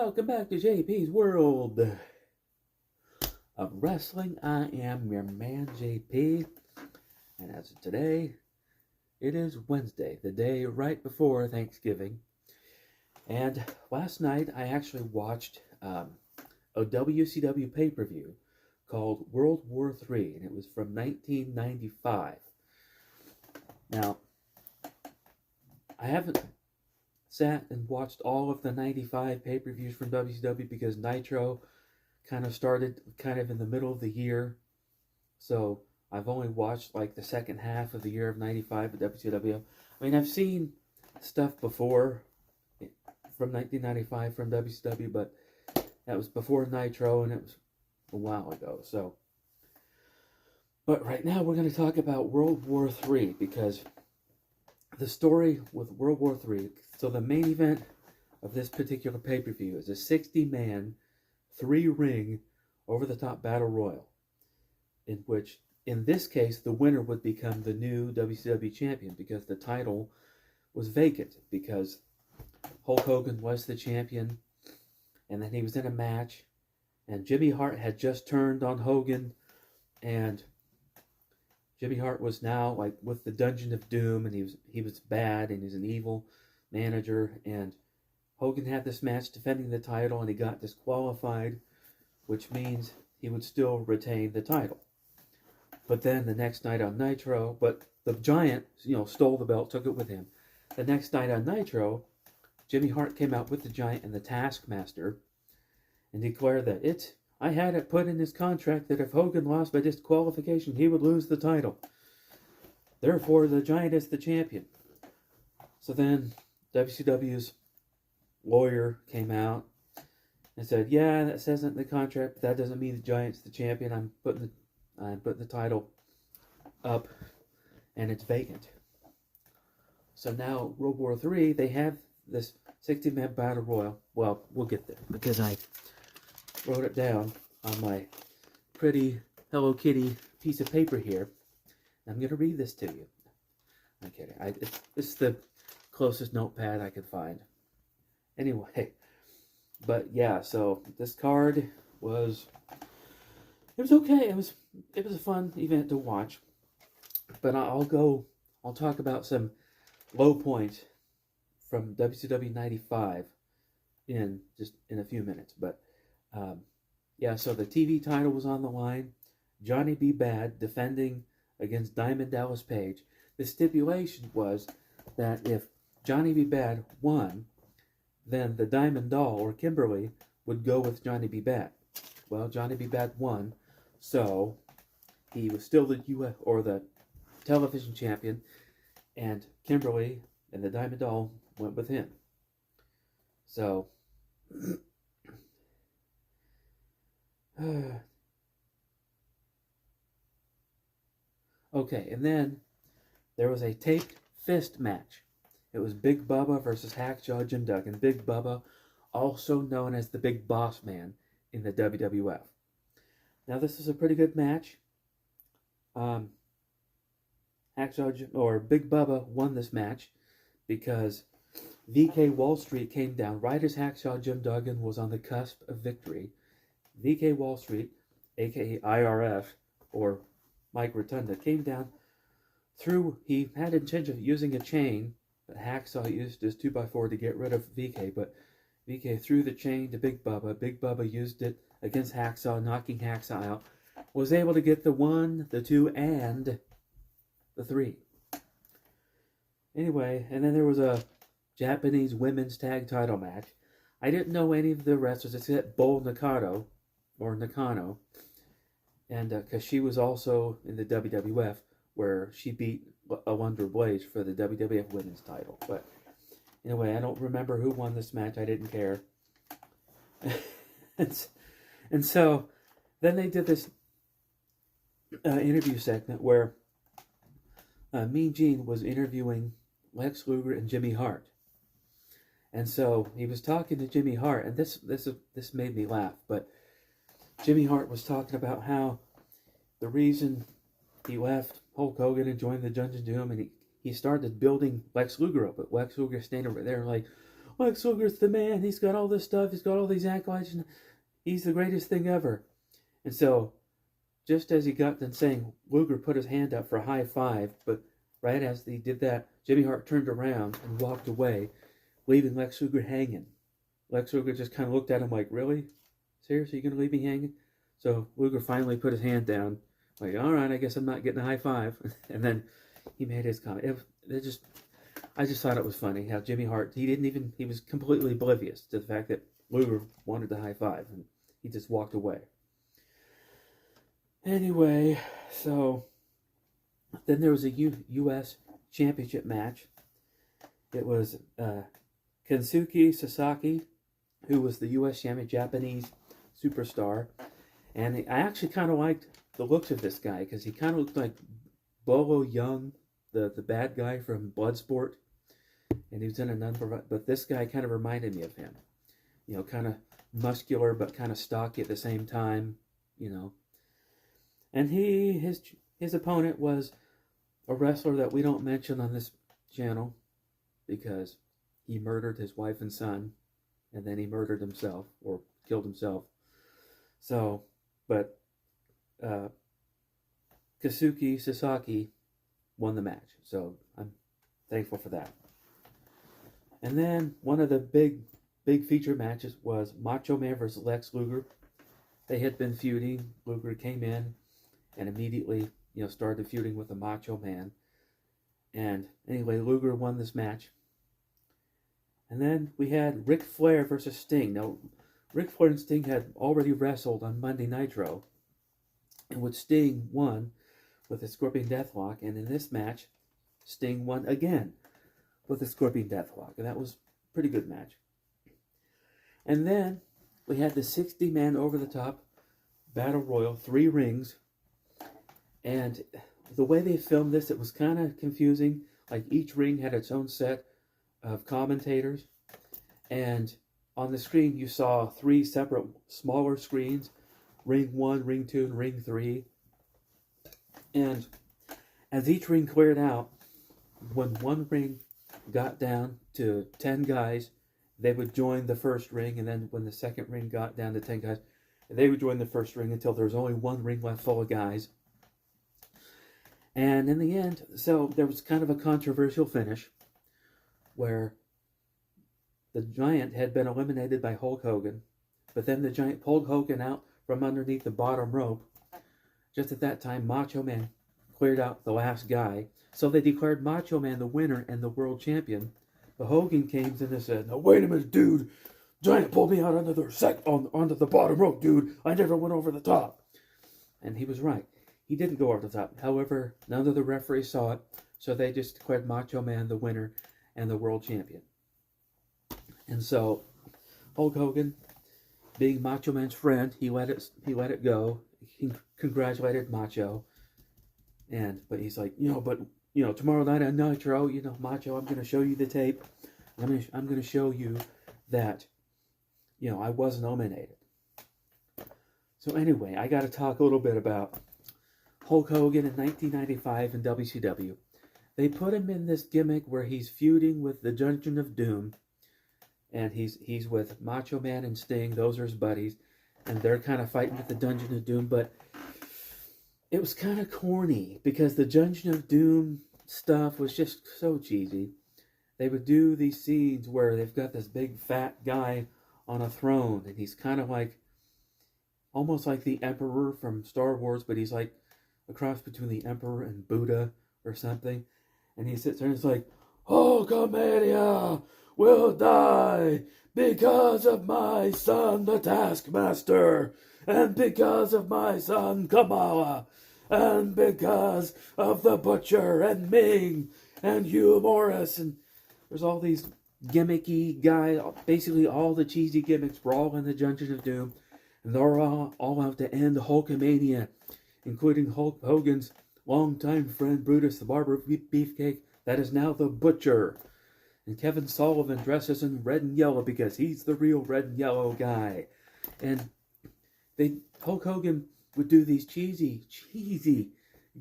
welcome back to J.P.s World of Wrestling. I am your man J.P. And as of today, it is Wednesday, the day right before Thanksgiving. And last night I actually watched a WCW pay-per-view called World War III, and it was from 1995. Now, I haven't sat and watched all of the 95 pay-per-views from WCW because Nitro kind of started in the middle of the year. So I've only watched like the second half of the year of 95 at WCW. I mean, I've seen stuff before from 1995 from WCW, but that was before Nitro and it was a while ago. But right now we're going to talk about World War III because the story with World War III, so the main event of this particular pay-per-view is a 60-man, 3-ring, over-the-top battle royal, in which, in this case, the winner would become the new WCW champion because the title was vacant because Hulk Hogan was the champion, and then he was in a match, and Jimmy Hart had just turned on Hogan, and Jimmy Hart was now like with the Dungeon of Doom, and he was bad, and he's an evil manager. And Hogan had this match defending the title, and he got disqualified, which means he would still retain the title. But then the next night on Nitro, but the Giant, stole the belt, took it with him. The next night on Nitro, Jimmy Hart came out with the Giant and the Taskmaster, and declared that I had it put in his contract that if Hogan lost by disqualification, he would lose the title. Therefore, the Giant is the champion. So then, WCW's lawyer came out and said, "Yeah, that says it in the contract, but that doesn't mean the Giant's the champion. I'm putting the title up, and it's vacant." So now, World War III, they have this 60-man battle royal. Well, we'll get there because I wrote it down on my pretty Hello Kitty piece of paper here. I'm going to read this to you. I'm kidding. This is the closest notepad I could find. Anyway, but yeah, so this card was okay. It was a fun event to watch. But I'll talk about some low points from WCW 95 in a few minutes. But yeah, so the TV title was on the line. Johnny B. Bad defending against Diamond Dallas Page. The stipulation was that if Johnny B. Bad won, then the Diamond Doll, or Kimberly, would go with Johnny B. Bad. Well, Johnny B. Bad won, so he was still the the television champion, and Kimberly and the Diamond Doll went with him. So okay, and then there was a taped fist match. It was Big Bubba versus Hacksaw Jim Duggan. Big Bubba, also known as the Big Boss Man in the WWF. Now, this is a pretty good match. Big Bubba won this match because VK Wall Street came down right as Hacksaw Jim Duggan was on the cusp of victory. VK Wall Street, aka IRF, or Mike Rotunda, came down through. He had intention of using a chain, but Hacksaw used his 2x4 to get rid of VK, but VK threw the chain to Big Bubba. Big Bubba used it against Hacksaw, knocking Hacksaw out. Was able to get the 1, the 2, and the 3. Anyway, and then there was a Japanese women's tag title match. I didn't know any of the wrestlers except Bull Nakano, and because she was also in the WWF, where she beat Alundra Blaze for the WWF women's title. But anyway, I don't remember who won this match. I didn't care. and so then they did this interview segment where Mean Gene was interviewing Lex Luger and Jimmy Hart. And so he was talking to Jimmy Hart, and this made me laugh, but Jimmy Hart was talking about how the reason he left Hulk Hogan and joined the Dungeon of Doom, and he started building Lex Luger up, but Lex Luger standing over there like, Lex Luger's the man. He's got all this stuff. He's got all these accolades. And he's the greatest thing ever. And so, just as he got done saying, Luger put his hand up for a high five, but right as he did that, Jimmy Hart turned around and walked away, leaving Lex Luger hanging. Lex Luger just kind of looked at him like, really? Seriously, you going to leave me hanging? So Luger finally put his hand down, like, all right, I guess I'm not getting a high five. And then he made his comment. I just thought it was funny how Jimmy Hart, he was completely oblivious to the fact that Luger wanted the high five, and he just walked away. Anyway, so then there was a U.S. Championship match. It was Kensuke Sasaki, who was the U.S. champion, Japanese superstar. And I actually kind of liked the looks of this guy because he kind of looked like Bolo Young, the bad guy from Bloodsport. And he was in a number of, but this guy kind of reminded me of him. You know, kind of muscular but kind of stocky at the same time, you know. And his opponent was a wrestler that we don't mention on this channel because he murdered his wife and son, and then he murdered himself or killed himself. So, but Kensuke Sasaki won the match, so I'm thankful for that. And then one of the big feature matches was Macho Man versus Lex Luger. They had been feuding. Luger came in and immediately, you know, started feuding with the Macho Man. And anyway, Luger won this match. And then we had Ric Flair versus Sting. Now, Ric Flair and Sting had already wrestled on Monday Nitro, in which Sting won with a Scorpion Deathlock. And in this match, Sting won again with a Scorpion Deathlock. And that was a pretty good match. And then we had the 60-man over-the-top Battle Royal, 3 rings. And the way they filmed this, it was kind of confusing. Like each ring had its own set of commentators. And on the screen, you saw 3 separate smaller screens. Ring 1, Ring 2, and Ring 3. And as each ring cleared out, when one ring got down to 10 guys, they would join the first ring. And then when the second ring got down to 10 guys, they would join the first ring until there was only one ring left full of guys. And in the end, so there was kind of a controversial finish where the Giant had been eliminated by Hulk Hogan, but then the Giant pulled Hogan out from underneath the bottom rope. Just at that time, Macho Man cleared out the last guy, so they declared Macho Man the winner and the world champion. But Hogan came in and said, "Now wait a minute, dude. Giant pulled me out onto the bottom rope, dude. I never went over the top." And he was right. He didn't go over the top. However, none of the referees saw it, so they just declared Macho Man the winner and the world champion. And so, Hulk Hogan, being Macho Man's friend, he let it go. He congratulated Macho, but he's like, tomorrow night on Nitro, Macho, I'm going to show you the tape. I'm going to show you that, I was nominated. So anyway, I got to talk a little bit about Hulk Hogan in 1995 in WCW. They put him in this gimmick where he's feuding with the Dungeon of Doom, and he's with Macho Man and Sting. Those are his buddies, and they're kind of fighting with the Dungeon of Doom. But it was kind of corny because the Dungeon of Doom stuff was just so cheesy. They would do these scenes where they've got this big fat guy on a throne, and he's kind of like almost like the Emperor from Star Wars, but he's like a cross between the Emperor and Buddha or something. And he sits there and he's like, "Hulkamania will die because of my son, the Taskmaster, and because of my son, Kamala, and because of the Butcher, and Ming, and Hugh Morris." And there's all these gimmicky guys, basically all the cheesy gimmicks were all in the Dungeon of Doom. And they're all out to end Hulkamania, including Hulk Hogan's longtime friend Brutus the Barber Beefcake, that is now the Butcher. And Kevin Sullivan dresses in red and yellow because he's the real red and yellow guy. And Hulk Hogan would do these cheesy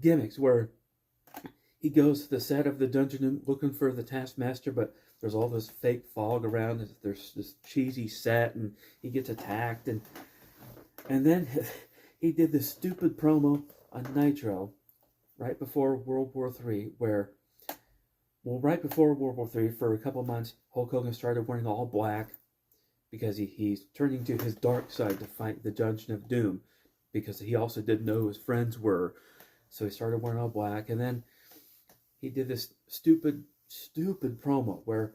gimmicks where he goes to the set of the dungeon looking for the Taskmaster, but there's all this fake fog around. There's this cheesy set, and he gets attacked, and then he did this stupid promo on Nitro right before World War III, where, well, right before World War III, for a couple months, Hulk Hogan started wearing all black because he's turning to his dark side to fight the Dungeon of Doom, because he also didn't know who his friends were. So he started wearing all black, and then he did this stupid promo where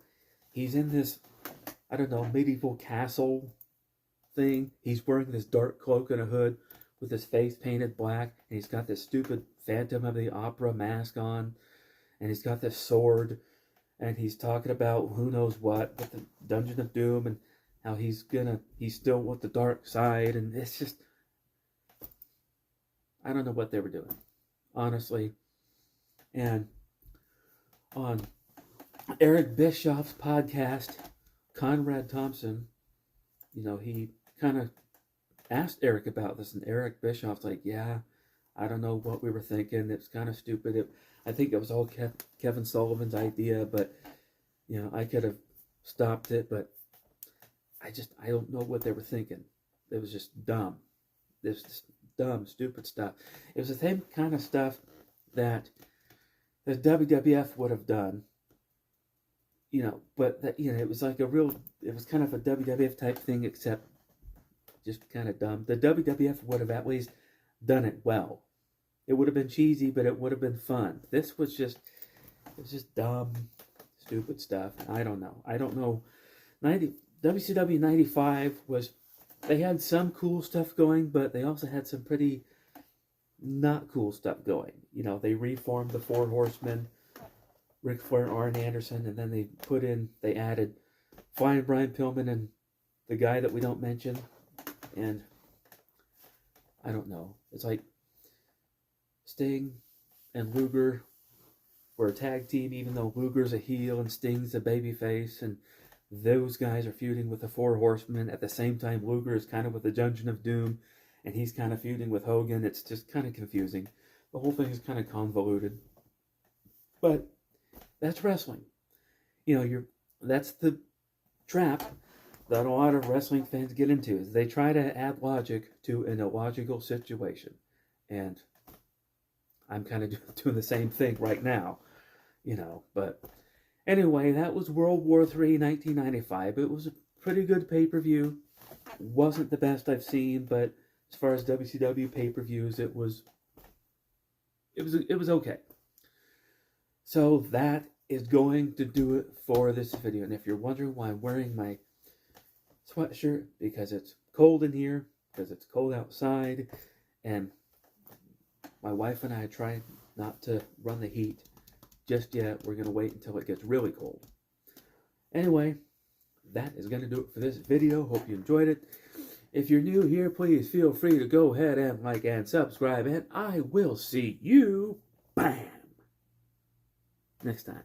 he's in this, I don't know, medieval castle thing. He's wearing this dark cloak and a hood with his face painted black, and he's got this stupid Phantom of the Opera mask on, and he's got this sword, and he's talking about who knows what with the Dungeon of Doom, and how he's still with the dark side, and it's just, I don't know what they were doing, honestly. And on Eric Bischoff's podcast, Conrad Thompson, he kind of asked Eric about this, and Eric Bischoff's like, yeah, I don't know what we were thinking. It's kind of stupid. I think it was all Kevin Sullivan's idea, but, I could have stopped it, but I don't know what they were thinking. It was just dumb. It was just dumb, stupid stuff. It was the same kind of stuff that the WWF would have done, but that, it was like it was kind of a WWF type thing, except just kind of dumb. The WWF would have at least done it well. It would have been cheesy, but it would have been fun. This was just dumb, stupid stuff. I don't know. WCW 95 they had some cool stuff going, but they also had some pretty not cool stuff going. They reformed the Four Horsemen, Ric Flair, Arn Anderson, and then they added Flying Brian Pillman and the guy that we don't mention. And I don't know. It's like Sting and Luger were a tag team, even though Luger's a heel and Sting's a babyface, and those guys are feuding with the Four Horsemen. At the same time, Luger is kind of with the Dungeon of Doom, and he's kind of feuding with Hogan. It's just kind of confusing. The whole thing is kind of convoluted. But that's wrestling. That's the trap that a lot of wrestling fans get into, is they try to add logic to an illogical situation. And I'm kind of doing the same thing right now, but anyway, that was World War III 1995. It was a pretty good pay-per-view. Wasn't the best I've seen, but as far as WCW pay-per-views, it was okay. So that is going to do it for this video. And if you're wondering why I'm wearing my sweatshirt, because it's cold in here, because it's cold outside, and my wife and I try not to run the heat just yet. We're going to wait until it gets really cold. Anyway, that is going to do it for this video. Hope you enjoyed it. If you're new here, please feel free to go ahead and like and subscribe, and I will see you, bam, next time.